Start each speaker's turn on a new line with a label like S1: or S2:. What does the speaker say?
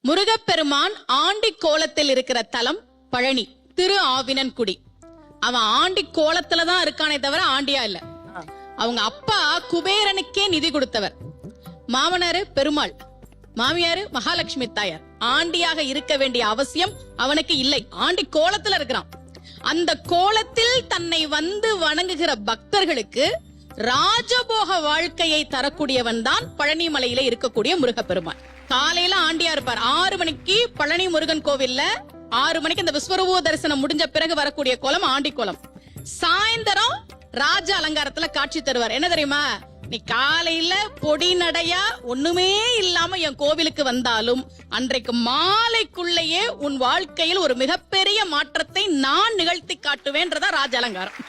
S1: முருகப்பெருமான் aunty கோலத்தில் இருக்கிற தலம் பழனி திரு ஆவினன்குடி. அவன் ஆண்டி கோலத்துலதான் இருக்கானே தவிர ஆண்டியா இல்ல. அவங்க அப்பா குபேரனுக்கே நிதி கொடுத்தவர். மாமனாரு பெருமாள், மாமியாரு மகாலட்சுமி தாயார். ஆண்டியாக இருக்க வேண்டிய அவசியம் அவனுக்கு இல்லை. ஆண்டி கோலத்துல இருக்கிறான். அந்த கோலத்தில் தன்னை வந்து வணங்குகிற பக்தர்களுக்கு ராஜபோக வாழ்க்கையை தரக்கூடியவன் தான் பழனி மலையில இருக்கக்கூடிய முருகப்பெருமான். காலையில ஆண்டியா இருப்பார். 6 மணிக்கு பழனி முருகன் கோவில்ல 6 மணிக்கு இந்த விஸ்வரூப தரிசனம் முடிஞ்ச பிறகு வரக்கூடிய கோலம் ஆண்டி கோலம். சாயந்தரம் ராஜ அலங்காரத்துல காட்சி தருவார். என்ன தெரியுமா? நீ காலையில பொடி நடையா ஒண்ணுமே இல்லாம என் கோவிலுக்கு வந்தாலும் அன்றைக்கு மாலைக்குள்ளேயே உன் வாழ்க்கையில் ஒரு மிகப்பெரிய மாற்றத்தை நான் நிகழ்த்தி காட்டுவேன்றதா ராஜ அலங்காரம்.